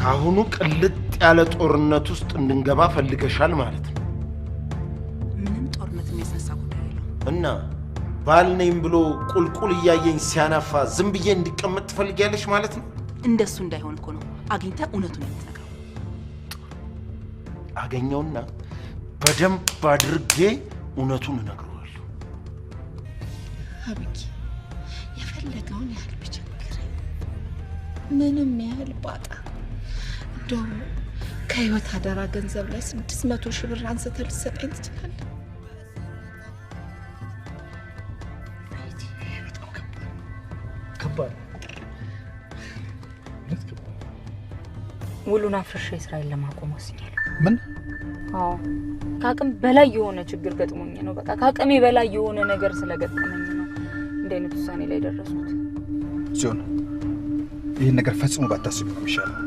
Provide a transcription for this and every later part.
ካሁኑ ቅልጥ ያለ ጦርነት ውስጥ እንድንገባ ፈልገሻል ማለት ነው። ምንም ጦርነት የሚያስነሳ ጉዳይ የለም። እና ባል ነኝ ብሎ ቁልቁል እያየኝ ሲያናፋ ዝም ብዬ እንዲቀመጥ ትፈልጊያለሽ ማለት ነው? እንደሱ እንዳይሆን እኮ ነው አግኝተህ እውነቱን የምትነግረው። አገኘውና በደንብ አድርጌ እውነቱን እነግረዋለሁ። አብቂ የፈለገውን ያህል ቢቸግረኝ ምንም ያህል ባጣ እንደው ከህይወት አደራ ገንዘብ ላይ 600 ሺህ ብር አንስተህ ልትሰጠኝ ትችላለህ? ከባድ ውሉን አፍርሼ እስራኤል ለማቆም ወስኛለሁ። ምን? አዎ ከአቅም በላይ የሆነ ችግር ገጥሞኝ ነው። በቃ ከአቅሜ በላይ የሆነ ነገር ስለገጠመኝ ነው እንደ አይነት ውሳኔ ላይ ደረስኩት። ሲሆን ይህን ነገር ፈጽሞ ባታስቢ ነው የሚሻለው።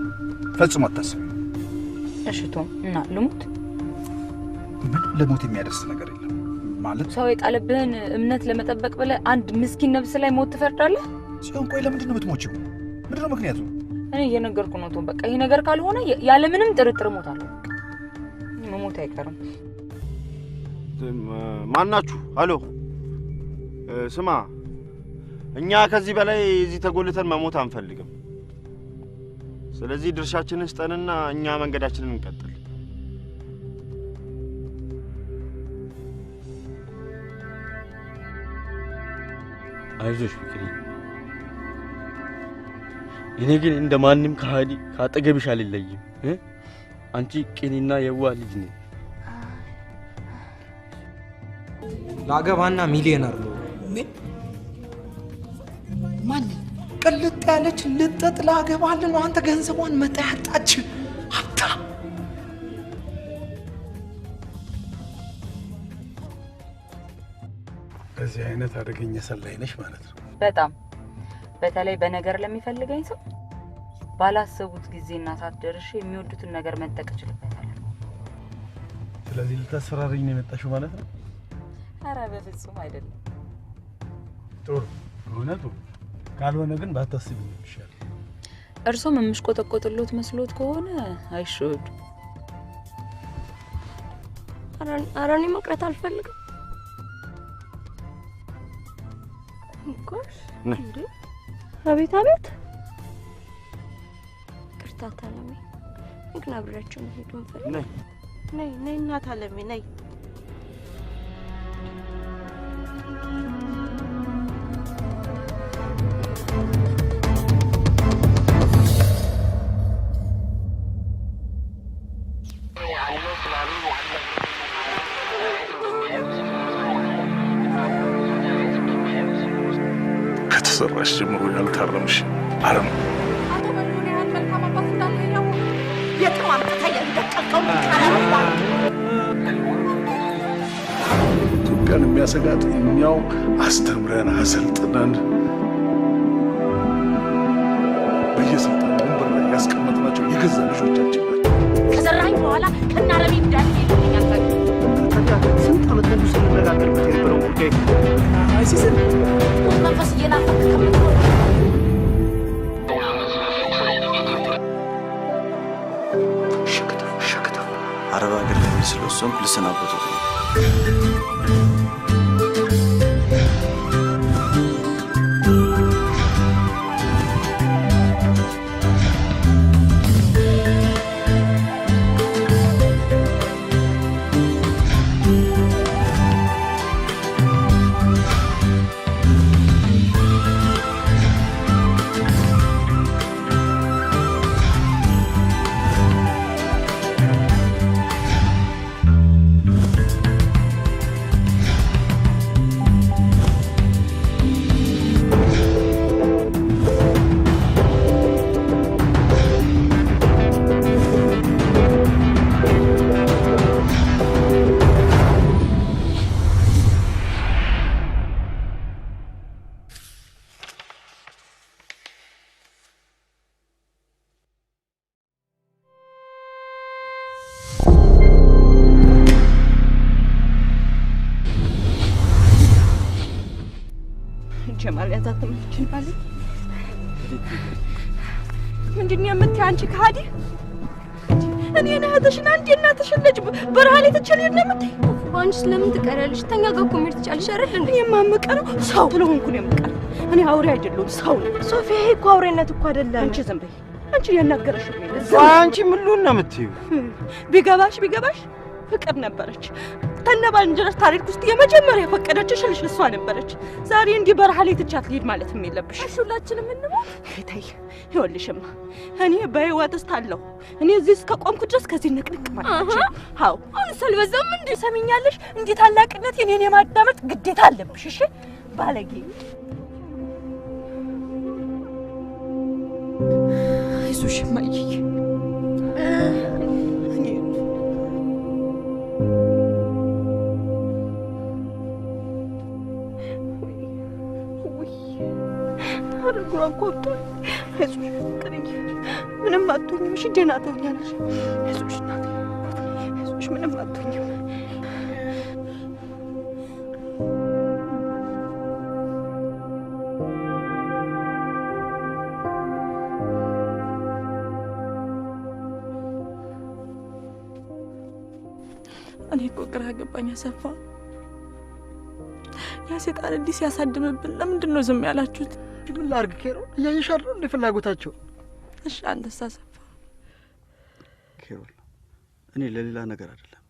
ፈጽሞ አታስቢ። እሺ ቶም እና ልሙት? ምን ለሞት የሚያደርስ ነገር የለም ማለት ሰው የጣለብህን እምነት ለመጠበቅ ብለህ አንድ ምስኪን ነፍስ ላይ ሞት ትፈርዳለህ? ሲሆን ቆይ ለምንድን ነው የምትሞቺው? ምንድን ነው ምክንያቱ? እኔ እየነገርኩ ነው ቶም። በቃ ይሄ ነገር ካልሆነ ያለ ምንም ጥርጥር ሞታለሁ። መሞት አይቀርም። ማናችሁ? አሎ ስማ፣ እኛ ከዚህ በላይ እዚህ ተጎልተን መሞት አንፈልግም። ስለዚህ ድርሻችንን ስጠንና እኛ መንገዳችንን እንቀጥል። አይዞሽ ፍቅሬ፣ እኔ ግን እንደማንም ከሃዲ ካጠገብሽ አልለይም። አንቺ ቅንና የዋህ ልጅ ነሽ። ላገባና ሚሊዮነር ነው። ምን ማን ቅልጥ ያለች ልጥጥ ላገባል ነው? አንተ ገንዘቧን መጣ ያጣች ሀብታ በዚህ አይነት አደገኛ ሰላይ ነሽ ማለት ነው። በጣም በተለይ በነገር ለሚፈልገኝ ሰው ባላሰቡት ጊዜና ሰዓት ደርሼ የሚወዱትን ነገር መጠቅ እችልበታለሁ። ስለዚህ ልታስፈራሪኝ ነው የመጣሽው ማለት ነው? ኧረ በፍጹም አይደለም። ጥሩ እውነቱ ካልሆነ ግን ባታስቢ ነው የሚሻለው። እርሶም የምሽቆጠቆጥሎት መስሎት ከሆነ አይሾድ። ኧረ እኔ መቅረት አልፈልግም። ጎሽ እንዴ! አቤት አቤት! ቅርታት አለሜ ግን አብሬያቸው መሄድ እንፈልግ። ነይ ነይ እናት አለሜ ነይ። ከተሰራሽ ጀምሮ ያልታረምሽ አረም አቶ በሉን ያህል መልካም አባት እንዳለ ያው የትም አምጥተህ እንደቀቀው ኢትዮጵያን የሚያሰጋት እኛው አስተምረን አሰልጥነን በየስልጣን ወንበር ላይ ያስቀመጥናቸው የገዛ ልጆቻችን ናቸው። ከዘራኝ በኋላ ከናረቢ እንዳለ ይልኛል። ስንት ዓመት ነው ስንነጋገርበት የነበረው ጉዳይ አይሲስን መንፈስ እየናፈቅ ከምትሆን ሸክተው አረብ ሀገር ላይ ስለወሰንኩ ልሰናበቱት ነው። ጀማል ያዛተመችን ባለ ምንድነው የምትይ አንቺ ከሃዲ? እኔ እናትሽን አንዴ እናትሽን ልጅ በረሃ ላይ ተቸልኝ ነው የምትይ? አንቺ ስለምን ትቀሪያለሽ? ተኛ ጋር እኮ መሄድ ትቻለሽ አይደል እንዴ? የማመቀረው ሰው ስለሆንኩ ነው የምቀር። እኔ አውሬ አይደለሁም ሰው ነኝ። ሶፊያ እኮ አውሬነት እኮ አይደለም። አንቺ ዝም በይ። አንቺ ያናገረሽ ነው። አንቺ ምን ልሁን ነው የምትይው? ቢገባሽ ፍቅር ነበረች። ተነባንጀር ታሪክ ውስጥ የመጀመሪያ ፈቀደችሽ ልጅ እሷ ነበረች። ዛሬ እንዲህ በረሃ ላይ ትቻት ሊሄድ ማለት የለብሽ። እሺ ሁላችንም እንሞት። ተይ ይኸውልሽማ እኔ በህይወት እስካለሁ እኔ እዚህ እስከቆምኩ ድረስ ከዚህ ንቅንቅ ማለት ነው። አዎ አንስ አልበዛም እንዴ? ሰሚኛለሽ? እንዲህ ታላቅነት የኔን የማዳመጥ ግዴታ አለብሽ። እሺ ባለጌ። አይዞሽ ማይዬ ጓጓቶ አይዞሽ ፍቅርዬ፣ ምንም አትሆኝም። እሺ ደህና ትሆኛለሽ። አይዞሽ እናቴ፣ አይዞሽ ምንም አትሆኝም። እኔ እኮ ግራ ገባኝ አሰፋ። ያ ሴጣን እንዲህ ሲያሳድምብን ለምንድን ነው ዝም ያላችሁት? ምን ላድርግ ኬሮ? እያየሻል እንደ ፍላጎታቸው። እሺ አንተስ አሰፋ? ኬሮ እኔ ለሌላ ነገር አይደለም።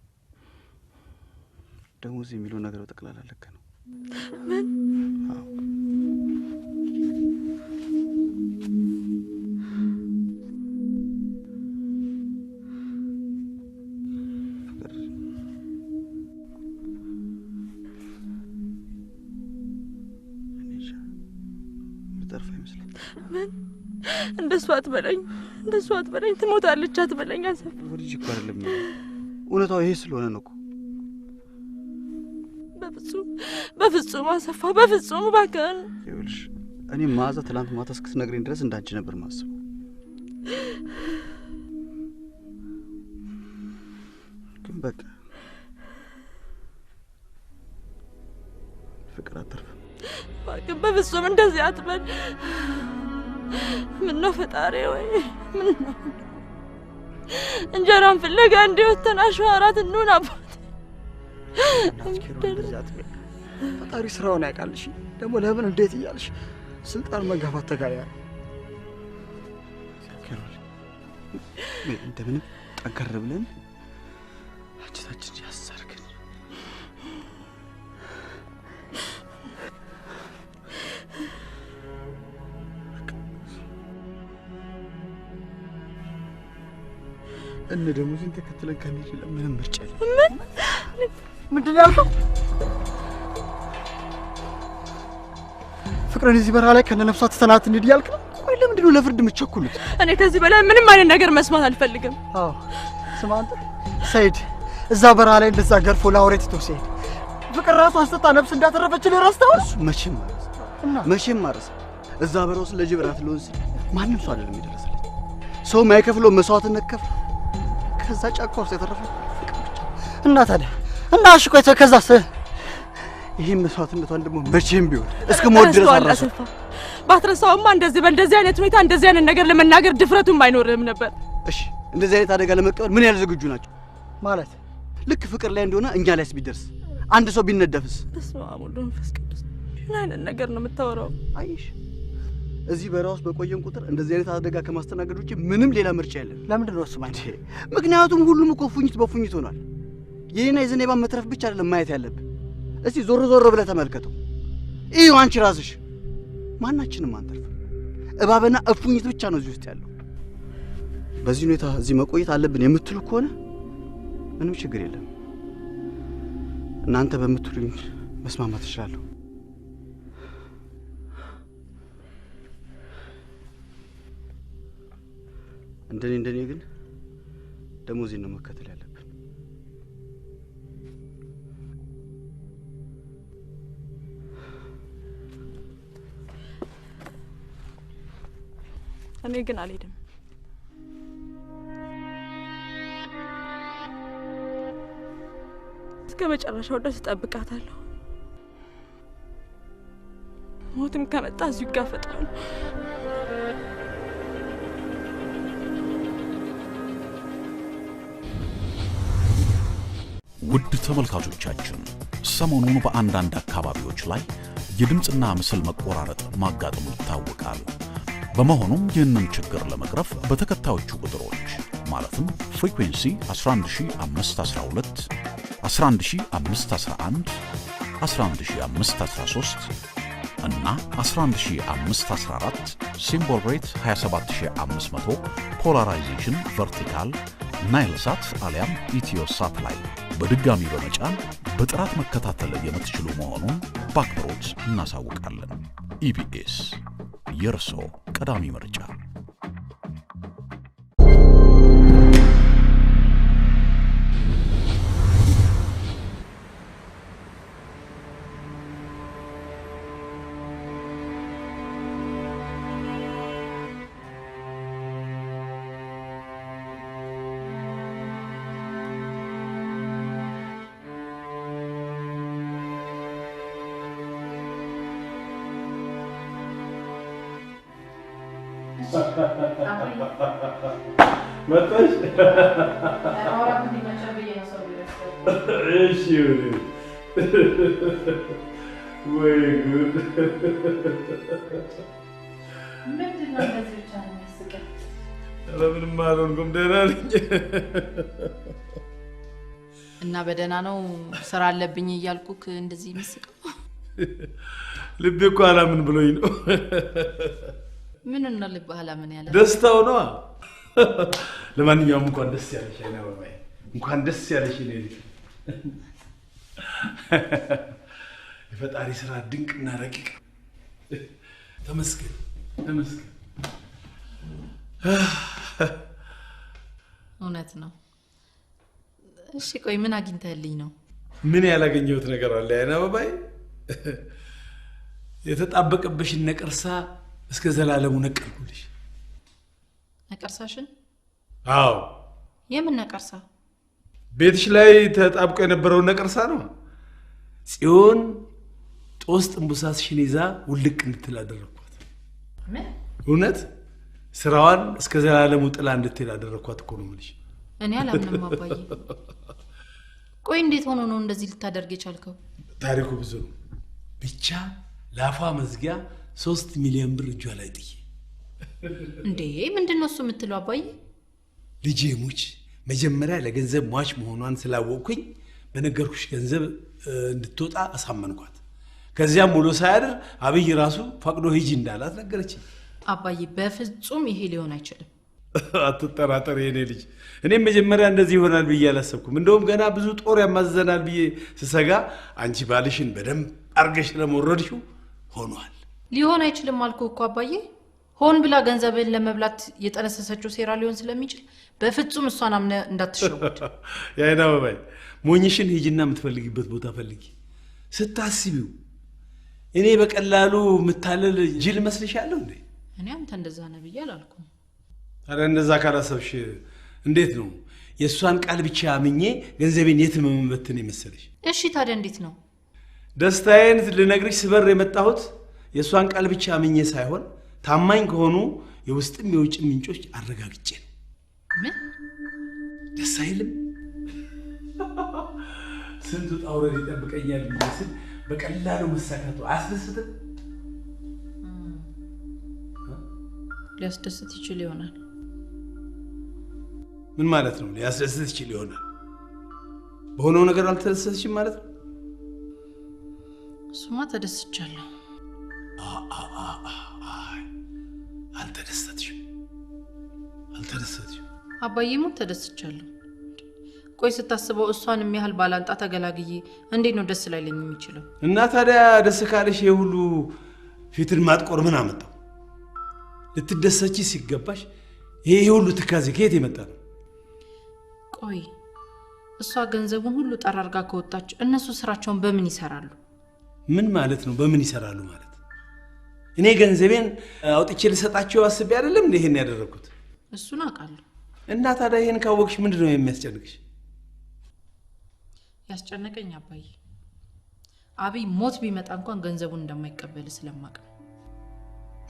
ደሞዝ የሚለው ነገር በጠቅላላ ልክ ነው። ምን? አዎ ምን? እንደሱ አትበለኝ፣ ትሞታለች አትበለኝ አሰፋ። ወዲህ እኮ አይደለም እውነታው ይሄ ስለሆነ ነው እኮ። በፍጹም አሰፋ፣ በፍጹም እባክህን። ይኸውልሽ እኔ መዓዛ ትናንት ማታ እስክትነግረኝ ድረስ እንዳንቺ ነበር ማስበው። ግን በቃ ፍቅር አተርፈ። እባክህ በፍጹም እንደዚህ አትበል። ምን ነው ፈጣሪ ወይ ምን ነው እንጀራን ፍለጋ እንደወተን አሽዋራት እንሆን አባት። ፈጣሪ ስራውን ያውቃልሽ። ደግሞ ለምን እንዴት እያልሽ ስልጣን መጋፋት ተጋያ። እንደምንም ጠንከር ብለን አንቺታችን ያሳርገን። እነ ደሞዝን ተከትለን ከሚል ምንም ምርጫ የለም። ምንድን ነው ያልከው? ፍቅርን እዚህ በረሃ ላይ ከነነፍሷ ተሰናት እንሂድ እያልክ ነው? ቆይ ለምንድን ነው ለፍርድ የምትቸኩሉት? እኔ ከዚህ በላይ ምንም አይነት ነገር መስማት አልፈልግም። አዎ ስማ አንተ ሰይድ፣ እዛ በረሃ ላይ እንደዛ ገርፎ ለአውሬ ትቶ ሲሄድ ፍቅር ራሱ አስጠጣ ነፍስ እንዳተረፈችልህ ረስተኸው? እሱ መቼም ማረስ እዛ በረሃ ውስጥ ለጅብ ራት ልሆን ሲል ማንም ሰው አይደለም የደረሰልኝ። ሰው የማይከፍለው መስዋዕትነት ከፍሎ ከዛ ጫካ ውስጥ የተረፈ ፍቅር ብቻ። እና ታዲያ እና እሺ ቆይ ከዛስ? ይሄን መስዋዕትነቷን ደግሞ መቼም ቢሆን እስከ ሞት ድረስ አራሰ። ባትረሳውማ እንደዚህ በእንደዚህ አይነት ሁኔታ እንደዚህ አይነት ነገር ለመናገር ድፍረቱም አይኖርህም ነበር። እሺ እንደዚህ አይነት አደጋ ለመቀበል ምን ያህል ዝግጁ ናቸው? ማለት ልክ ፍቅር ላይ እንደሆነ እኛ ላይስ ቢደርስ አንድ ሰው ቢነደፍስ? በስመ አብ ወወልድ ወመንፈስ ቅዱስ። ምን አይነት ነገር ነው የምታወራው? አይሽ እዚህ በረሃ ውስጥ በቆየን ቁጥር እንደዚህ አይነት አደጋ ከማስተናገድ ውጪ ምንም ሌላ ምርጫ የለም። ለምንድን ነው እሱ ማለት? ምክንያቱም ሁሉም እኮ ፉኝት በፉኝት ሆኗል። የኔና የዘኔባን መትረፍ ብቻ አይደለም ማየት ያለብን። እስቲ ዞር ዞር ብለህ ተመልከተው። ይኸው አንቺ ራስሽ ማናችንም አንተርፍ። እባብና እፉኝት ብቻ ነው እዚህ ውስጥ ያለው። በዚህ ሁኔታ እዚህ መቆየት አለብን የምትሉ ከሆነ ምንም ችግር የለም። እናንተ በምትሉኝ መስማማት እችላለሁ። እንደኔ ግን ደሞዜን ነው መከተል ያለብን። እኔ ግን አልሄድም። እስከ መጨረሻው ድረስ እጠብቃታለሁ። ሞትም ከመጣ እዚሁ ይጋፈጣሉ። ውድ ተመልካቾቻችን ሰሞኑን በአንዳንድ አካባቢዎች ላይ የድምጽና ምስል መቆራረጥ ማጋጠሙ ይታወቃል። በመሆኑም ይህንን ችግር ለመቅረፍ በተከታዮቹ ቁጥሮች ማለትም ፍሪኩዌንሲ 11512 11511 11513 እና 11514 ሲምቦል ሬት 27500 ፖላራይዜሽን ቨርቲካል ናይልሳት አሊያም ኢትዮሳት ላይ በድጋሚ በመጫን በጥራት መከታተል የምትችሉ መሆኑን በአክብሮት እናሳውቃለን። ኢቢኤስ የርሶ ቀዳሚ ምርጫ። መጣሽ? አውራት እንዲመጨብኝ ነው ሰው ይረሳል። እሺ ወይ ጉድ! ምንድን ነው እንደዚህ ብቻ ነው የሚያስቀኝ? ኧረ ምንም አልሆንኩም፣ ደህና ነኝ። እና በደህና ነው ስራ አለብኝ እያልኩክ እንደዚህ ምስቀው? ልቤ እኮ አላምን ብሎኝ ነው። ምን ነው ልብ አላምን ያለ? ደስታው ነው። ለማንኛውም እንኳን ደስ ያለሽ አይና ባባዬ፣ እንኳን ደስ ያለሽ እኔ ልጅ። የፈጣሪ ስራ ድንቅና ረቂቅ። ተመስገን ተመስገን። እውነት ነው። እሺ ቆይ ምን አግኝተህልኝ ነው? ምን ያላገኘሁት ነገር አለ አይና ባባዬ? የተጣበቀብሽን ነቀርሳ እስከ ዘላለሙ ነቀልኩልሽ። ነቀርሳሽን? አዎ። የምን ነቀርሳ? ቤትሽ ላይ ተጣብቆ የነበረው ነቀርሳ ነው። ጽዮን ጦስ ጥንቡሳስሽን ይዛ ውልቅ እንድትል አደረኳት። ምን? እውነት ስራዋን እስከ ዘላለሙ ጥላ እንድትል አደረኳት እኮ ነው የምልሽ። እኔ አላምንም አባዬ። ቆይ እንዴት ሆኖ ነው እንደዚህ ልታደርግ የቻልከው? ታሪኩ ብዙ ነው። ብቻ ላፏ መዝጊያ 3 ሚሊዮን ብር እጇ ላይ ጥዬ። እንዴ ምንድነው እሱ የምትለው አባዬ? ልጄ ሙች መጀመሪያ ለገንዘብ ሟች መሆኗን ስላወቅኩኝ በነገርኩሽ ገንዘብ እንድትወጣ አሳመንኳት። ከዚያም ሙሉ ሳያድር አብይ ራሱ ፈቅዶ ሂጂ እንዳላት ነገረችኝ። አባዬ በፍጹም ይሄ ሊሆን አይችልም። አትጠራጠር የኔ ልጅ። እኔም መጀመሪያ እንደዚህ ይሆናል ብዬ አላሰብኩም። እንደውም ገና ብዙ ጦር ያማዘናል ብዬ ስሰጋ አንቺ ባልሽን በደንብ አርገሽ ለመወረድሽው ሆኗል። ሊሆን አይችልም አልኩ እኮ አባዬ። ሆን ብላ ገንዘብን ለመብላት የጠነሰሰችው ሴራ ሊሆን ስለሚችል በፍጹም እሷን አምነ እንዳትሸወድ። ያይና ባባይ ሞኝሽን ሂጂና የምትፈልጊበት ቦታ ፈልጊ። ስታስቢው እኔ በቀላሉ የምታለል ጅል መስልሻለሁ እንዴ? እኔ አንተ እንደዛ ነህ ብዬ አላልኩም። አረ እንደዛ ካላሰብሽ እንዴት ነው የእሷን ቃል ብቻ አምኜ ገንዘቤን የት መመበትን የመሰለሽ? እሺ ታዲያ እንዴት ነው? ደስታዬን ልነግርሽ ስበር የመጣሁት የእሷን ቃል ብቻ አምኜ ሳይሆን ታማኝ ከሆኑ የውስጥም የውጭ ምንጮች አረጋግጬ ነው። ምን? ደስ አይልም? ስንቱ ጣውረድ ይጠብቀኛል ብዬ ስል በቀላሉ መሳካቱ አያስደስትም? ሊያስደስት ይችል ይሆናል። ምን ማለት ነው? ሊያስደስት ይችል ይሆናል። በሆነው ነገር አልተደሰትሽም ማለት ነው? እሱማ ተደስቻለሁ። አልተደሰትሽም? አባዬ ሞት ተደስቻለሁ። ቆይ ስታስበው እሷን የሚያህል ባላንጣ ተገላግዬ እንዴት ነው ደስ ላይለኝ የሚችለው? እና ታዲያ ደስ ካለሽ የሁሉ ፊትን ማጥቆር ምን አመጣው? ልትደሰቺ ሲገባሽ ይሄ ሁሉ ትካዜ ከየት የመጣ ነው? ቆይ እሷ ገንዘቡን ሁሉ ጠራርጋ ከወጣች እነሱ ስራቸውን በምን ይሰራሉ? ምን ማለት ነው በምን ይሰራሉ ማለት? እኔ ገንዘቤን አውጥቼ ልሰጣቸው አስቤ አይደለም እንዴ ይሄን ያደረኩት? እሱን አውቃለሁ። እና ታዲያ ይሄን ካወቅሽ ምንድነው የሚያስጨንቅሽ? ያስጨነቀኝ አባዬ አብይ ሞት ቢመጣ እንኳን ገንዘቡን እንደማይቀበል ስለማውቅ።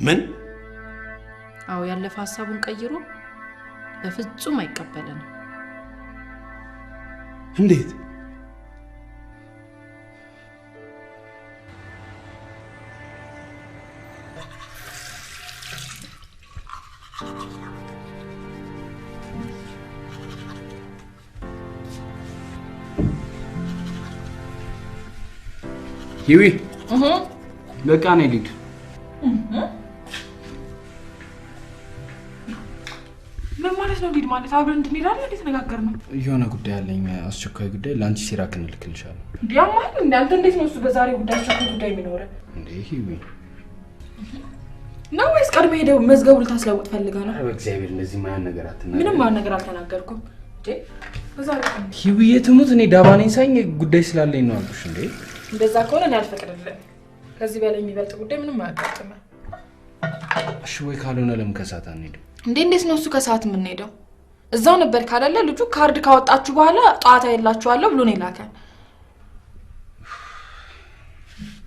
ምን? አዎ ያለፈ ሐሳቡን ቀይሮ በፍጹም አይቀበለንም። እንዴት? ሂዊ በቃ ነው ልጅ ምን ማለት ነው? ሊድ ማለት አብረን እንድንሄድ አይደል እንዴ ተነጋገርነው? የሆነ ጉዳይ አለኝ አስቸኳይ ጉዳይ ላንቺ ሲራክ እንልክልሻለሁ። ዲያማል እንዴ አንተ እንዴት ነው እሱ በዛሬ ጉዳይ አስቸኳይ ጉዳይ የሚኖረ እንዴ? ሂዊ ነው ወይስ ቀድሜ ሄደው መዝገቡ ልታስለውጥ ፈልጋ ነው? አረ በእግዚአብሔር እንደዚህ ማያን ነገር አትናገር። ምንም ማን ነገር አልተናገርኩም እንዴ። በዛሬ ቀን ሂዊ የትሙት እኔ ዳባኔን ሳይኝ ጉዳይ ስላለኝ ነው አልኩሽ እንዴ። እንደዛ ከሆነ እኔ አልፈቅድልህም። ከዚህ በላይ የሚበልጥ ጉዳይ ምንም አያጋጥምም። እሺ ወይ ካልሆነ ለምን ከሰዓት አንሄድም? እንዴት ነው እሱ ከሰዓት የምንሄደው? እዛው ነበር ካላለ ልጁ ካርድ ካወጣችሁ በኋላ ጧታ የላችኋለሁ ብሎ ነው የላከን።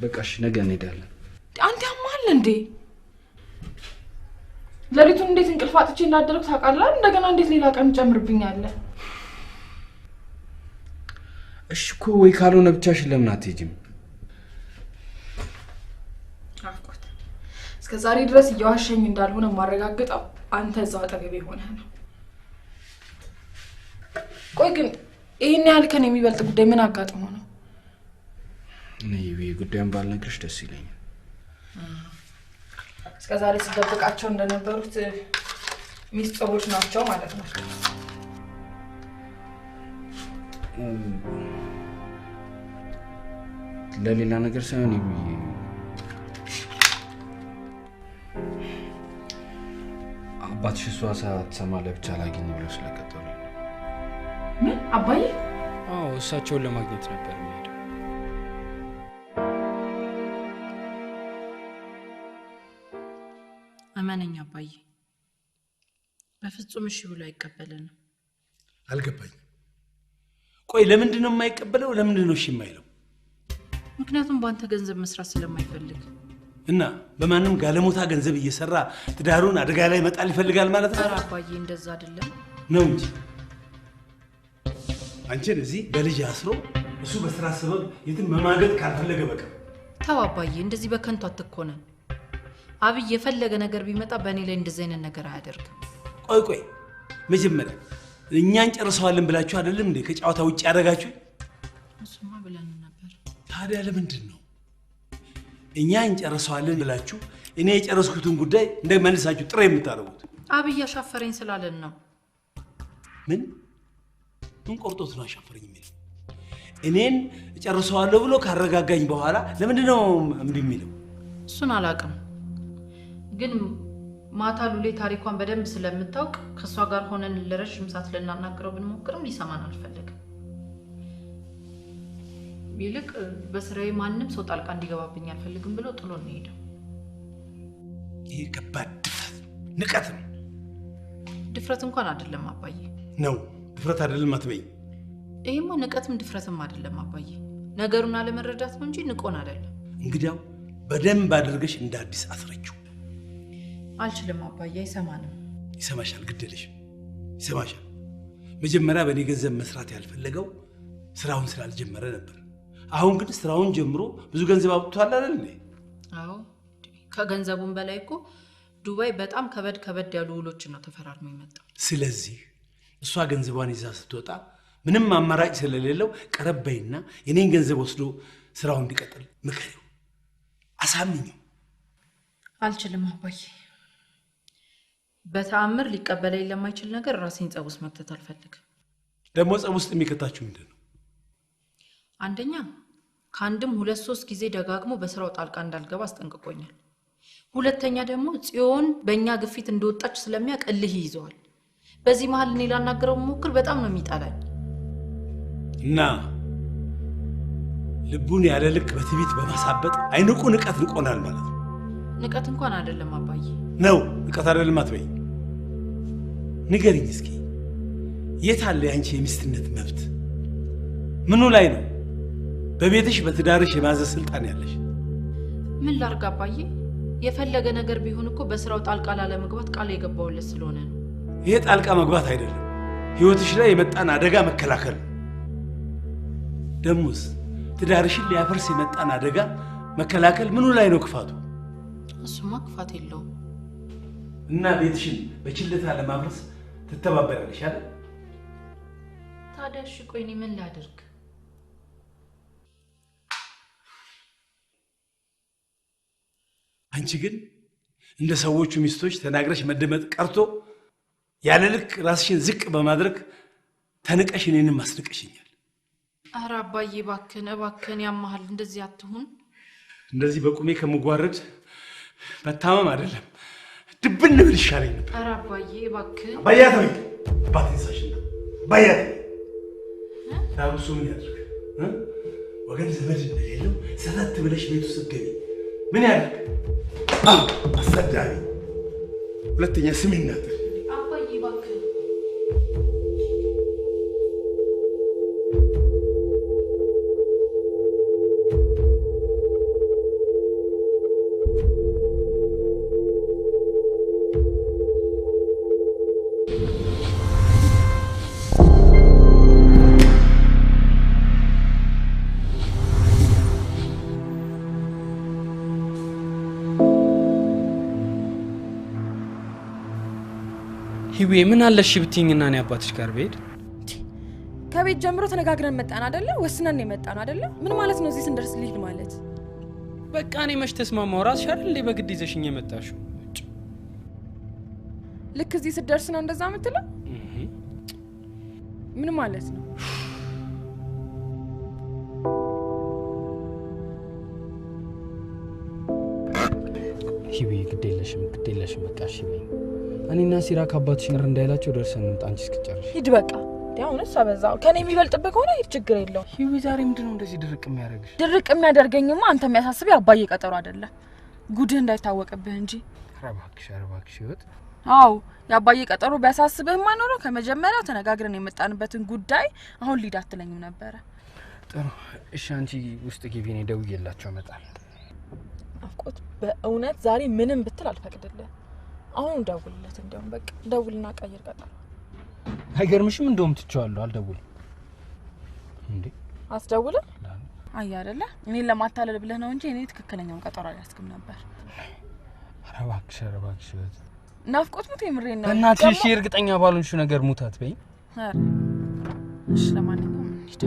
በቃ እሺ ነገ እንሄዳለን። አንተ ያማል እንዴ? ለሊቱን እንዴት እንቅልፍ አጥቼ እንዳደረኩ ታውቃለህ? እንደገና እንዴት ሌላ ቀን ጨምርብኛለህ? እሺ እኮ ወይ ካልሆነ ብቻሽን ለምን አትሄጂም? አፍቆት እስከዛሬ ድረስ እየዋሸኝ እንዳልሆነ ማረጋግጠው አንተ እዛው አጠገቤ ሆነህ ነው። ቆይ ግን ይሄን ያህል ከኔ የሚበልጥ ጉዳይ ምን አጋጥሞ ነው? እኔ ጉዳዩን ባልነግርሽ ደስ ይለኛል። እስከዛሬ ስደብቃቸው እንደነበሩት ሚስጥሮች ናቸው ማለት ነው። ለሌላ ነገር ሳይሆን አባትሽ እሷ ሳትሰማ ለብቻ ላግኝ ብሎ ስለቀጠሉ። ምን አባዬ? አዎ እሳቸውን ለማግኘት ነበር የሚሄደው። እመነኝ አባዬ፣ በፍጹም እሺ ብሎ አይቀበልንም። አልገባኝም። ቆይ ለምንድን ነው የማይቀበለው? ለምንድን ነው እሺ የማይለው? ምክንያቱም በአንተ ገንዘብ መስራት ስለማይፈልግ እና በማንም ጋለሞታ ገንዘብ እየሰራ ትዳሩን አደጋ ላይ መጣል ይፈልጋል ማለት ነው? ኧረ አባዬ እንደዛ አይደለም ነው እንጂ አንቺን እዚህ በልጅ አስሮ እሱ በስራ ሰበብ የትም መማገጥ ካልፈለገ በቃ ተው አባዬ፣ እንደዚህ በከንቱ አትኮነን። አብይ የፈለገ ነገር ቢመጣ በእኔ ላይ እንደዚህ አይነት ነገር አያደርግም። ቆይ መጀመሪያ እኛን ጨርሰዋለን ብላችሁ አይደለም እንዴ ከጨዋታ ውጭ ያደረጋችሁ? እሱማ ብለን ነበር። ታዲያ ለምንድን ነው እኛን ጨርሰዋለን ብላችሁ እኔ የጨረስኩትን ጉዳይ እንደመልሳችሁ ጥሬ የምታደርጉት? አብይ አሻፈረኝ ስላለን ነው። ምን ቆርጦት ነው አሻፈረኝ የሚለው? እኔን ጨርሰዋለሁ ብሎ ካረጋጋኝ በኋላ ለምንድን ነው እምቢ የሚለው? እሱን አላውቅም፣ ግን ማታ ሉሌ ታሪኳን በደንብ ስለምታውቅ ከሷ ጋር ሆነን ለረጅም ሰዓት ልናናግረው ብንሞክርም ሊሰማን አልፈለግም። ይልቅ በስራዬ ማንም ሰው ጣልቃ እንዲገባብኝ አልፈልግም ብሎ ጥሎ ነው ሄደው። ይሄ ከባድ ድፍረት ንቀት ነው። ድፍረት እንኳን አይደለም አባዬ። ነው ድፍረት አይደለም አትበይ። ይሄማ ንቀትም ድፍረትም አይደለም አባዬ። ነገሩን አለመረዳት ነው እንጂ ንቆን አይደለም። እንግዲያው በደንብ አድርገሽ እንደ አዲስ አስረችው። አልችልም አባዬ፣ አይሰማንም። ይሰማሻል፣ ግድልሽም ይሰማሻል። መጀመሪያ በእኔ ገንዘብ መስራት ያልፈለገው ስራውን ስላልጀመረ ነበር። አሁን ግን ስራውን ጀምሮ ብዙ ገንዘብ አውጥቷል አይደል እንዴ? አዎ፣ ከገንዘቡም በላይ እኮ ዱባይ በጣም ከበድ ያሉ ውሎችን ነው ተፈራርሞ የመጣው። ስለዚህ እሷ ገንዘቧን ይዛ ስትወጣ ምንም አማራጭ ስለሌለው ቀረበይና የኔን ገንዘብ ወስዶ ስራውን እንዲቀጥል ምከሪው፣ አሳምኚው። አልችልም አባዬ፣ በተአምር ሊቀበለኝ ለማይችል ነገር ራሴን ጸብ ውስጥ መክተት አልፈልግም። ደግሞ ጸብ ውስጥ የሚከታችሁ ምንድን ነው? አንደኛ ከአንድም 2-3 ጊዜ ደጋግሞ በስራው ጣልቃ እንዳልገባ አስጠንቅቆኛል። ሁለተኛ ደግሞ ጽዮን በእኛ ግፊት እንደወጣች ስለሚያውቅ እልህ ይዘዋል። በዚህ መሀል እኔ ላናገረው ሞክር በጣም ነው የሚጣላኝ። እና ልቡን ያለ ልክ በትዕቢት በማሳበጥ አይንቁ ንቀት ንቆናል ማለት ነው። ንቀት እንኳን አይደለም አባዬ። ነው ንቀት አይደለም አትበይ። ንገሪኝ እስኪ የት አለ ያንቺ የሚስትነት መብት? ምኑ ላይ ነው በቤትሽ በትዳርሽ የማዘዝ ስልጣን ያለሽ? ምን ላርግ አባዬ? የፈለገ ነገር ቢሆን እኮ በስራው ጣልቃ ላለመግባት ቃል የገባውለት ስለሆነ ነው። ይሄ ጣልቃ መግባት አይደለም፣ ህይወትሽ ላይ የመጣን አደጋ መከላከል ነው። ደሞስ ትዳርሽን ሊያፈርስ የመጣን አደጋ መከላከል ምኑ ላይ ነው ክፋቱ? እሱማ ክፋት የለውም። እና ቤትሽን በችልታ ለማፍረስ ትተባበራለሽ አይደል? ታዲያ እሺ ቆይ እኔ ምን ላድርግ? አንቺ ግን እንደ ሰዎቹ ሚስቶች ተናግረሽ መደመጥ ቀርቶ ያለ ልክ ራስሽን ዝቅ በማድረግ ተንቀሽ እኔንም ማስነቀሽኛል። ኧረ አባዬ እባክህን ያማሃል፣ እንደዚህ አትሁን። እንደዚህ በቁሜ ከምጓረድ መታመም አይደለም ድብን ብል ይሻለኝ ነበር። ኧረ አባዬ እባክህን። አባያት ነው አባቴን ሳሽና አባያት ታውሱ ምን ያድርግ? ወገን ዘመድ እንደሌለው ሰተት ብለሽ ቤት ውስጥ ገቢ ምን ያድርግ? አሰዳቢ ሁለተኛ ስም ይናገር። አባዬ እባክህን። ሂዊ ምን አለሽ ብትይኝና እኔ አባትሽ ጋር ብሄድ? ከቤት ጀምሮ ተነጋግረን መጣን አይደለ? ወስነን የመጣን አይደለ? ምን ማለት ነው እዚህ ስንደርስ ልሂድ ማለት? በቃ እኔ መች ተስማማው? ራስሽ አይደል እንዴ በግድ ይዘሽኝ የመጣሽው? ልክ እዚህ ስትደርስ ነው እንደዛ የምትለው? ምን ማለት ነው? ሂዊ ግድ የለሽም በቃ እሺ በይኝ። እኔና ሲራክ አባትሽ ጋር እንዳይላቸው ደርሰን እንምጣ አንቺ እስክትጨርሽ። ሂድ በቃ። አሁንስ አበዛው። ከኔ የሚበልጥብህ ከሆነ ሂድ፣ ችግር የለውም። ሂዊ ዛሬ ምንድነው እንደዚህ ድርቅ የሚያደርግሽ? ድርቅ የሚያደርገኝማ አንተ የሚያሳስብህ አባዬ ቀጠሮ አይደለ? ጉድህ እንዳይታወቅብህ እንጂ። ኧረ እባክሽ ይወጥ። አዎ የአባዬ ቀጠሮ ቢያሳስብህማ ኖሮ ከመጀመሪያው ተነጋግረን የመጣንበትን ጉዳይ አሁን ሊድ አትለኝም ነበረ። ጥሩ እሺ፣ አንቺ ውስጥ ግቢ፣ እኔ ደውዬላቸው እመጣለሁ። አፍቆት በእውነት ዛሬ ምንም ብትል አልፈቅድልህ። አሁን ደውልለት፣ እንደውም በቃ ደውልና ቀይር ቀጠሮ። አይገርምሽም? እንደውም ትቼዋለሁ፣ አልደውልም። እንዴ አስደውልም? አይ አይደለ እኔን ለማታለል ብለህ ነው እንጂ እኔ ትክክለኛውን ቀጠሮ አልያዝክም ነበር። ኧረ እባክሽ ናፍቆት ሙት የምሬን ነው። እናትሽ እሺ፣ እርግጠኛ ባልሆንሽ ነገር ሙታት በይ። ኧረ እሺ፣ ለማንኛውም እንሂድ።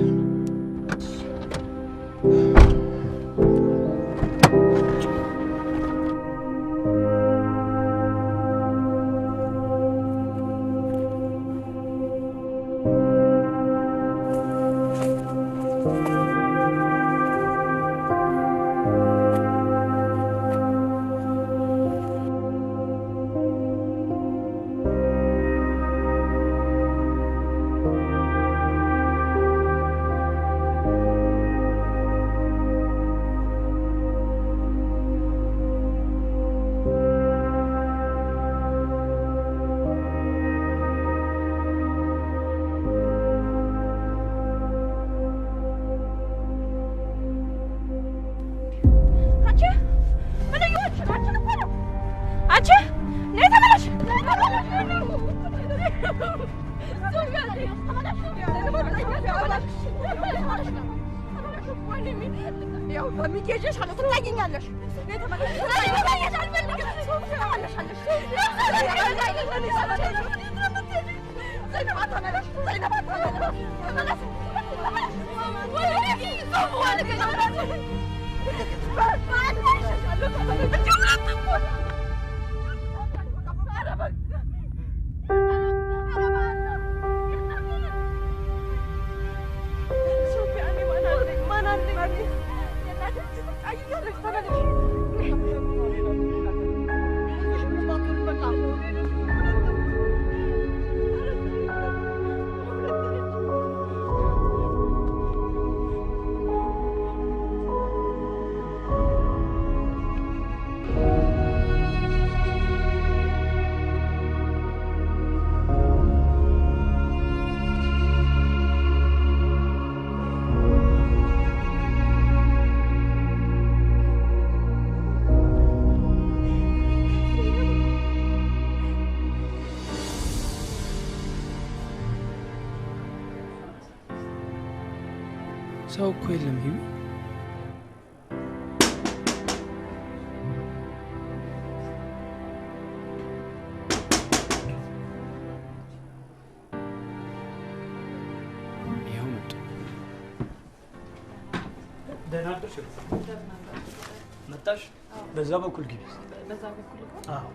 ሰው እኮ የለም ሂዊ። ይኸው መጡ። ደህና አደርሽ? መጣሽ? በዛ በኩል ግቢ። በዛ በኩል አዎ።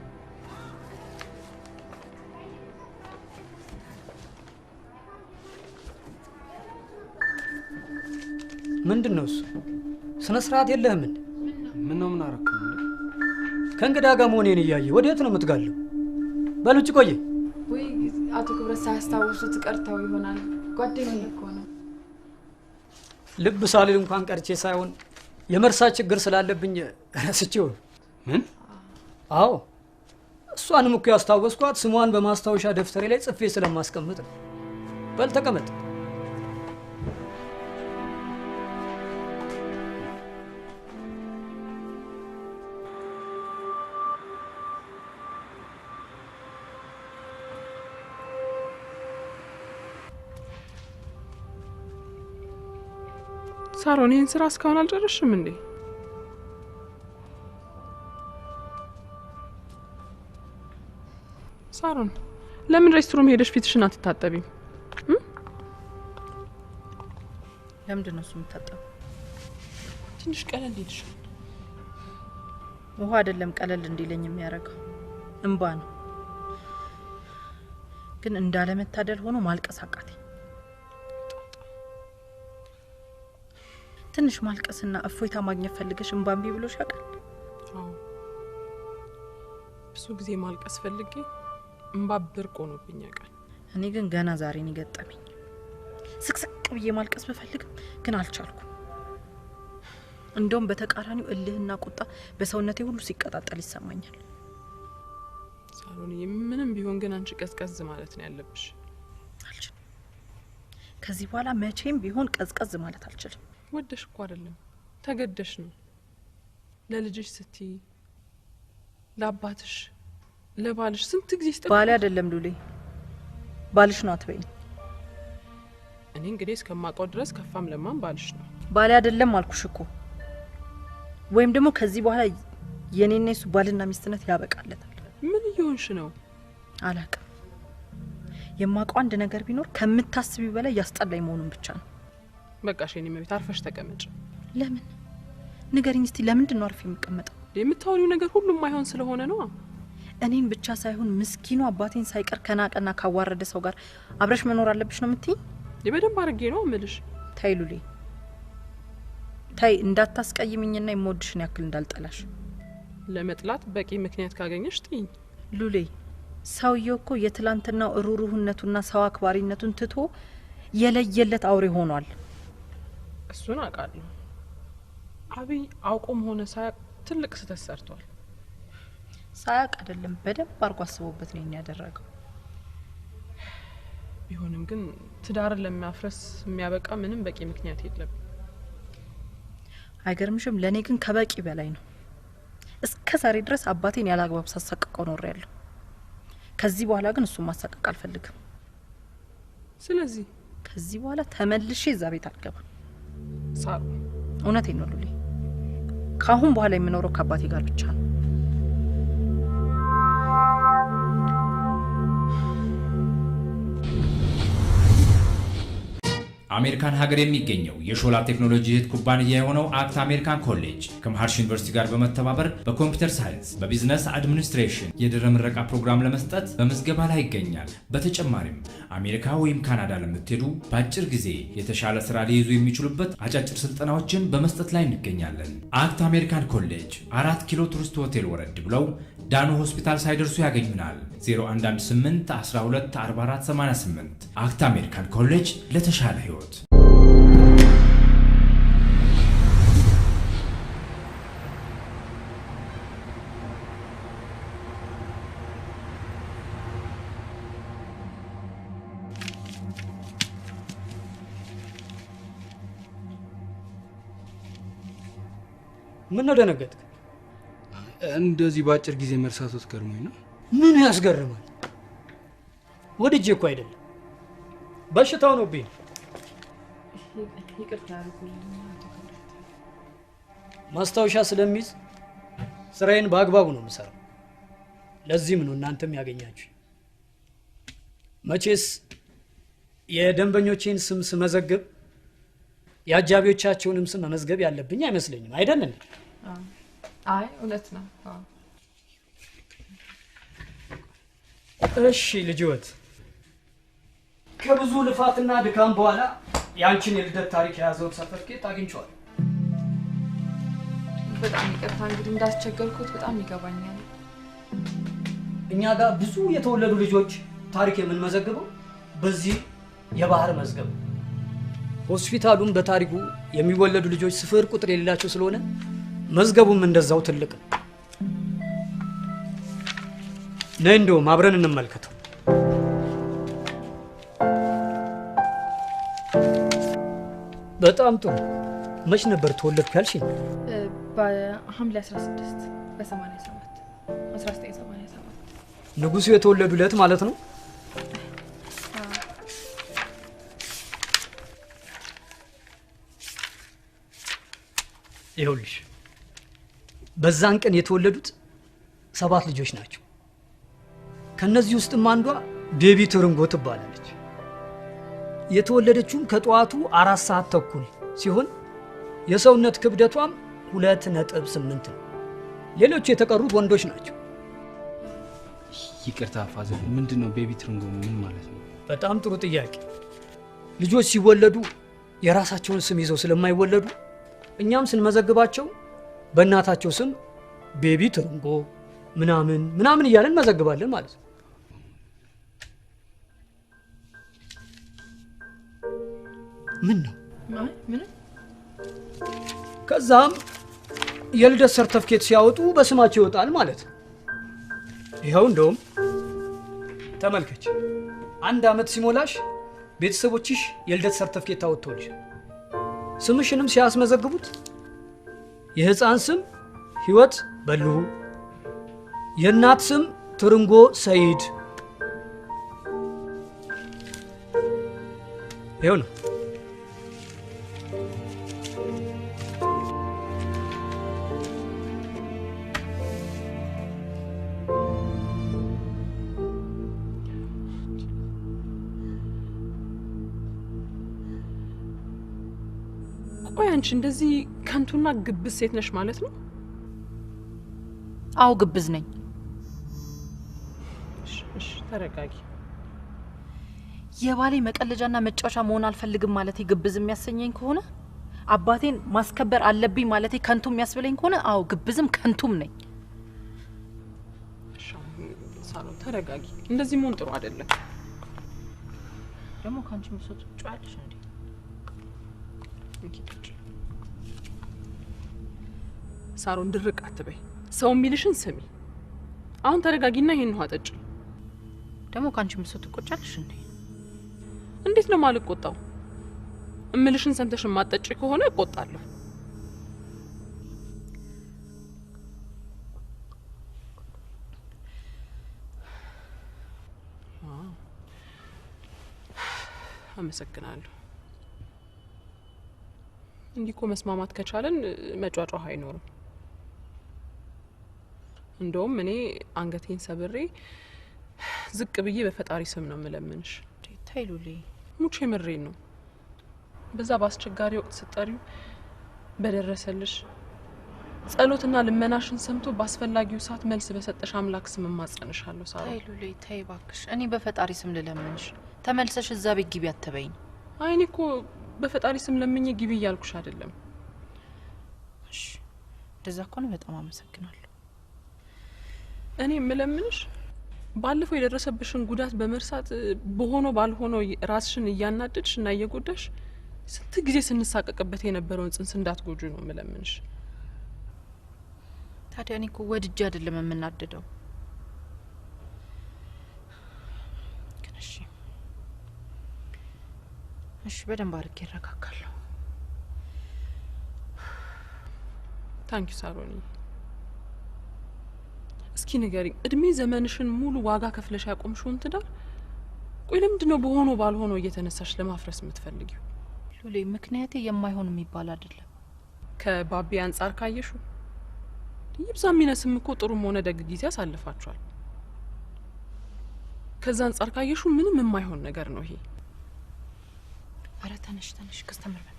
ምንድነው እሱ? ስነ ስርዓት የለህም እንዴ? ምን ነው ምን አረክ? ከእንግዳ ጋር መሆኔን እያየ ወዴት ነው የምትጋለው? በል ውጭ ቆየ። ወይ አቶ ክብረት ሳያስታውሱት ቀርተው ይሆናል። ጓደኛዬ እኮ ነው። ልብ ሳልል እንኳን ቀርቼ ሳይሆን የመርሳት ችግር ስላለብኝ ረስቼው። ምን? አዎ እሷንም እኮ ያስታወስኳት ስሟን በማስታወሻ ደፍተሬ ላይ ጽፌ ስለማስቀምጥ ነው። በል ተቀመጥ። ሳሮን ይህን ስራ እስካሁን አልጨረሽም እንዴ? ሳሮን ለምን ሬስቶራንት ሄደሽ ፊትሽን አትታጠቢም? ለምንድን ነው እሱ የምታጠበው? ትንሽ ቀለል ይልሻል። ውሃ አይደለም ቀለል እንዲለኝ የሚያደርገው እንባ ነው። ግን እንዳለመታደል ሆኖ ማልቀስ አቃተኝ። ትንሽ ማልቀስና እፎይታ ማግኘት ፈልገሽ እንባንቢ ብሎሽ ያውቃል? አዎ ብዙ ጊዜ ማልቀስ ፈልጌ እንባ ብርቅ ሆኖብኝ ያውቃል። እኔ ግን ገና ዛሬ ነው ገጠመኝ። ስቅስቅ ብዬ ማልቀስ በፈልግም ግን አልቻልኩም። እንደውም በተቃራኒው እልህና ቁጣ በሰውነቴ ሁሉ ሲቀጣጠል ይሰማኛል። ሳሮን ምንም ቢሆን ግን አንቺ ቀዝቀዝ ማለት ነው ያለብሽ። አልችልም። ከዚህ በኋላ መቼም ቢሆን ቀዝቀዝ ማለት አልችልም። ወደሽ እኮ አይደለም ተገደሽ ነው። ለልጅሽ ስትይ ለአባትሽ ለባልሽ ስንት ጊዜ ስጠ ባሌ አይደለም ሉሌ ባልሽ ነው አትበይኝ። እኔ እንግዲህ እስከማውቀው ድረስ ከፋም ለማም ባልሽ ነው። ባሌ አይደለም አልኩሽ እኮ። ወይም ደግሞ ከዚህ በኋላ የኔና የሱ ባልና ሚስትነት ያበቃለታል። ምን እየሆንሽ ነው? አላውቅም። የማውቀው አንድ ነገር ቢኖር ከምታስቢው በላይ ያስጠላኝ መሆኑን ብቻ ነው። በቃ እሺ፣ እኔ መቤት አርፈሽ ተቀመጭ። ለምን ንገሪኝ እስቲ። ለምንድን ነው አርፌ የምቀመጠው? የምታወሪው ነገር ሁሉም ማይሆን ስለሆነ ነው። እኔን ብቻ ሳይሆን ምስኪኑ አባቴን ሳይቀር ከናቀና ካዋረደ ሰው ጋር አብረሽ መኖር አለብሽ ነው የምትይኝ? በደንብ አድርጌ ነው እምልሽ። ታይ ሉሌ ታይ፣ እንዳታስቀይምኝና የምወድሽን ያክል እንዳልጠላሽ። ለመጥላት በቂ ምክንያት ካገኘሽ ጥይኝ። ሉሌ ሰውየው እኮ የትላንትናው ሩሩህነቱና ሰው አክባሪነቱን ትቶ የለየለት አውሬ ሆኗል። እሱን አውቃለሁ። አብይ አውቆም ሆነ ሳያውቅ ትልቅ ስህተት ሰርቷል። ሳያውቅ አይደለም በደንብ አርጎ አስቦበት ነው ያደረገው። ቢሆንም ግን ትዳርን ለሚያፍረስ የሚያበቃ ምንም በቂ ምክንያት የለም። አይገርምሽም? ለኔ ግን ከበቂ በላይ ነው። እስከ ዛሬ ድረስ አባቴን ያላግባብ ሳሳቀቀው ኖሬያለሁ። ከዚህ በኋላ ግን እሱን ማሳቀቅ አልፈልግም። ስለዚህ ከዚህ በኋላ ተመልሼ እዛ ቤት አልገባም። ሳሩ እውነቴን ነው ሉሌ። ካሁን በኋላ የምኖረው ከአባቴ ጋር ብቻ ነው። አሜሪካን ሀገር የሚገኘው የሾላ ቴክኖሎጂ እህት ኩባንያ የሆነው አክት አሜሪካን ኮሌጅ ከመሃርሽ ዩኒቨርሲቲ ጋር በመተባበር በኮምፒውተር ሳይንስ፣ በቢዝነስ አድሚኒስትሬሽን የድህረ ምረቃ ፕሮግራም ለመስጠት በምዝገባ ላይ ይገኛል። በተጨማሪም አሜሪካ ወይም ካናዳ ለምትሄዱ በአጭር ጊዜ የተሻለ ስራ ሊይዙ የሚችሉበት አጫጭር ስልጠናዎችን በመስጠት ላይ እንገኛለን። አክት አሜሪካን ኮሌጅ 4 ኪሎ ቱሪስት ሆቴል ወረድ ብለው ዳኖ ሆስፒታል ሳይደርሱ ያገኙናል። 0118 12 44 88 አክት አሜሪካን ኮሌጅ ለተሻለ ህይወት። ምን ነው ደነገጥክ? እንደዚህ በአጭር ጊዜ መርሳቶት ገርሞኝ ነው። ምን ያስገርማል? ወድጄ እኮ አይደለም፣ በሽታው ነው ብኝ። ይቅርታ አድርጉልኝ። ማስታወሻ ስለሚይዝ ስራዬን በአግባቡ ነው የምሰራው። ለዚህም ነው እናንተም ያገኛችሁ። መቼስ የደንበኞቼን ስም ስመዘግብ የአጃቢዎቻቸውንም ስም መመዝገብ ያለብኝ አይመስለኝም። አይደል እንዴ? አይ እውነት ነው። እሺ ልጅወት ከብዙ ልፋትና ድካም በኋላ ያንቺን የልደት ታሪክ የያዘውን ሰርተፍኬት አግኝቼዋለሁ። በጣም ይቅርታ እንግዲህ እንዳስቸገርኩት በጣም ይገባኛል። እኛ ጋር ብዙ የተወለዱ ልጆች ታሪክ የምንመዘግበው በዚህ የባህር መዝገብ። ሆስፒታሉም በታሪኩ የሚወለዱ ልጆች ስፍር ቁጥር የሌላቸው ስለሆነ መዝገቡም እንደዛው ትልቅ ነው። ነይ እንደውም አብረን እንመልከተው። በጣም ጥሩ። መች ነበር ተወለድኩ ያልሽኝ? በሐምሌ 16 በ87 1987 ንጉሱ የተወለዱለት ማለት ነው። ይኸውልሽ በዛን ቀን የተወለዱት 7 ልጆች ናቸው። ከነዚህ ውስጥም አንዷ ቤቢ ትርንጎ ትባላለች። የተወለደችውም ከጠዋቱ 4 ሰዓት ተኩል ሲሆን የሰውነት ክብደቷም 2.8 ነው። ሌሎቹ የተቀሩት ወንዶች ናቸው። ይቅርታ ፋዘር፣ ምንድነው ቤቢ ትርንጎ ምን ማለት ነው? በጣም ጥሩ ጥያቄ። ልጆች ሲወለዱ የራሳቸውን ስም ይዘው ስለማይወለዱ እኛም ስንመዘግባቸው በእናታቸው ስም ቤቢ ትርንጎ ምናምን ምናምን እያለን መዘግባለን ማለት ነው። ምን ነው? ምን? ከዛም የልደት ሰርተፍኬት ሲያወጡ በስማቸው ይወጣል ማለት ነው። ይኸው እንደውም ተመልከች፣ 1 ዓመት ሲሞላሽ ቤተሰቦችሽ የልደት ሰርተፍኬት አወጥተውልሽ ስምሽንም ሲያስመዘግቡት የህፃን ስም ህይወት በልሁ፣ የእናት ስም ትርንጎ ሰይድ ይኸው ነው። ቆይ አንቺ እንደዚህ ከንቱና ግብዝ ሴት ነሽ ማለት ነው? አዎ ግብዝ ነኝ። እሺ ተረጋጊ። የባሌ መቀለጃና መጫወቻ መሆን አልፈልግም ማለቴ ግብዝ የሚያሰኘኝ ከሆነ አባቴን ማስከበር አለብኝ ማለቴ ከንቱ የሚያስብለኝ ከሆነ አዎ ግብዝም ከንቱም ነኝ። ሳሎን ተረጋጊ። እንደዚህ መሆን ጥሩ አይደለም። ደግሞ ካንቺ ምሶት ጫልሽ እንዴ? ሳሮን ድርቅ አትበይ። ሰው የሚልሽን ስሚ። አሁን ተረጋጊና ይሄን ውሃ ጠጪ። ደግሞ ካንቺ ምሶት ትቆጫለሽ እንዴ? እንዴት ነው ማልቆጣው? እምልሽን ሰምተሽ ማጠጪ ከሆነ እቆጣለሁ። አመሰግናለሁ። እንዲኮ መስማማት ከቻለን መጫጫው አይኖርም። እንደውም እኔ አንገቴን ሰብሬ ዝቅ ብዬ በፈጣሪ ስም ነው የምለምንሽ። ታይሉሊ ሙቼ ምሬን ነው። በዛ በአስቸጋሪ ወቅት ስጠሪው በደረሰልሽ ጸሎትና ልመናሽን ሰምቶ በአስፈላጊው ሰዓት መልስ በሰጠሽ አምላክ ስም ማጸንሻለሁ። ሳራ ታይሉሊ ተይ እባክሽ። እኔ በፈጣሪ ስም ልለምንሽ፣ ተመልሰሽ እዛ ቤት ግቢ አትበይኝ። አይ እኔ እኮ በፈጣሪ ስም ለምኜ ግቢ እያልኩሽ አይደለም። እሺ እንደዛ ከሆነ በጣም አመሰግናለሁ። እኔ የምለምንሽ ባለፈው የደረሰብሽን ጉዳት በመርሳት በሆኖ ባልሆነው ራስሽን እያናደድሽ እና እየጎዳሽ ስንት ጊዜ ስንሳቀቅበት የነበረውን ጽንስ እንዳትጎጁ ነው የምለምንሽ። ታዲያ እኔ እኮ ወድጄ አይደለም የምናደደው። ግን እሺ በደንብ አድርጌ እረጋጋለሁ። ታንኪ ሳሮኒ። እስኪ ንገሪኝ፣ እድሜ ዘመንሽን ሙሉ ዋጋ ከፍለሽ ያቆምሽውን ትዳር ቆይ ለምንድን ነው በሆነው ባልሆነው እየተነሳሽ ለማፍረስ የምትፈልጊው? ሉሌ ምክንያቴ የማይሆን የሚባል አይደለም። ከባቢ አንጻር ካየሹ ይብዛ ሚነስም እኮ ጥሩም ሆነ ደግ ጊዜ አሳልፋችኋል። ከዛ አንጻር ካየሹ ምንም የማይሆን ነገር ነው ይሄ። አረ ተነሽ ከስተመር መጣ።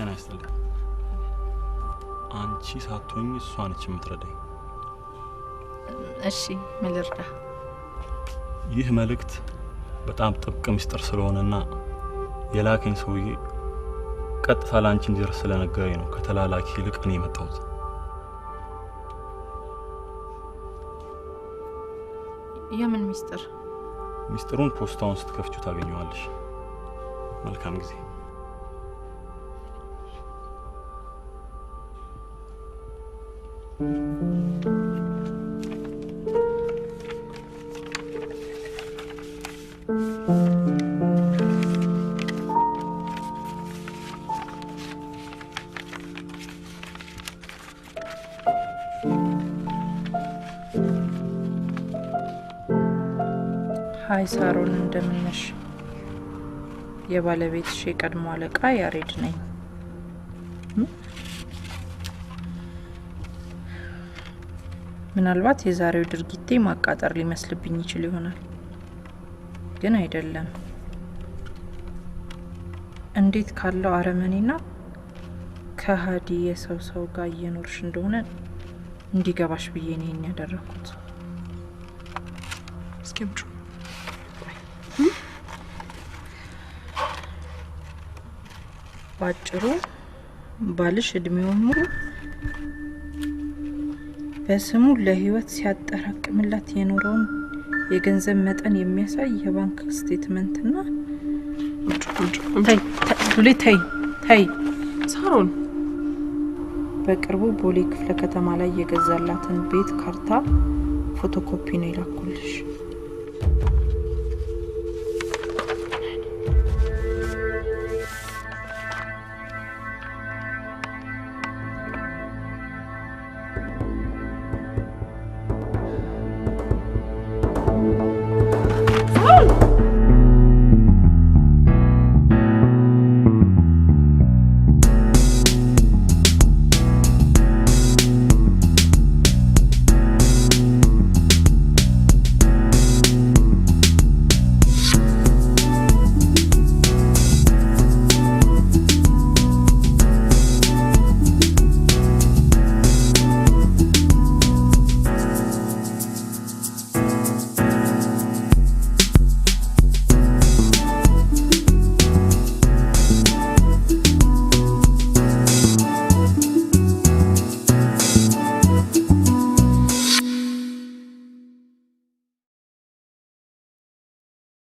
ጤና ይስጥልኝ። አንቺ ሳትሆኚ እሷ ነች የምትረዳኝ። እሺ ምን ልርዳ? ይህ መልእክት በጣም ጥብቅ ምስጢር ስለሆነና የላከኝ ሰውዬ ቀጥታ ላንቺ እንዲደርስ ስለነገረኝ ነው ከተላላኪ ይልቅ እኔ የመጣሁት። የምን ምስጢር? ምስጢሩን ፖስታውን ስትከፍቺው ታገኘዋለሽ። መልካም ጊዜ። ሀይ ሳሮን፣ እንደምነሽ? የባለቤትሽ የቀድሞ አለቃ ያሬድ ነኝ። ምናልባት የዛሬው ድርጊቴ ማቃጠር ሊመስልብኝ ይችል ይሆናል፣ ግን አይደለም። እንዴት ካለው አረመኔና ከሃዲ የሰው ጋር እየኖርሽ እንደሆነ እንዲገባሽ ብዬ ነው ያደረኩት። እስኪምጩ ባጭሩ ባልሽ እድሜውን ሙሉ በስሙ ለህይወት ሲያጠራቅምላት የኖረውን የገንዘብ መጠን የሚያሳይ የባንክ ስቴትመንትና ታይ ሳሮን በቅርቡ ቦሌ ክፍለ ከተማ ላይ የገዛላትን ቤት ካርታ ፎቶኮፒ ነው ይላኩልሽ።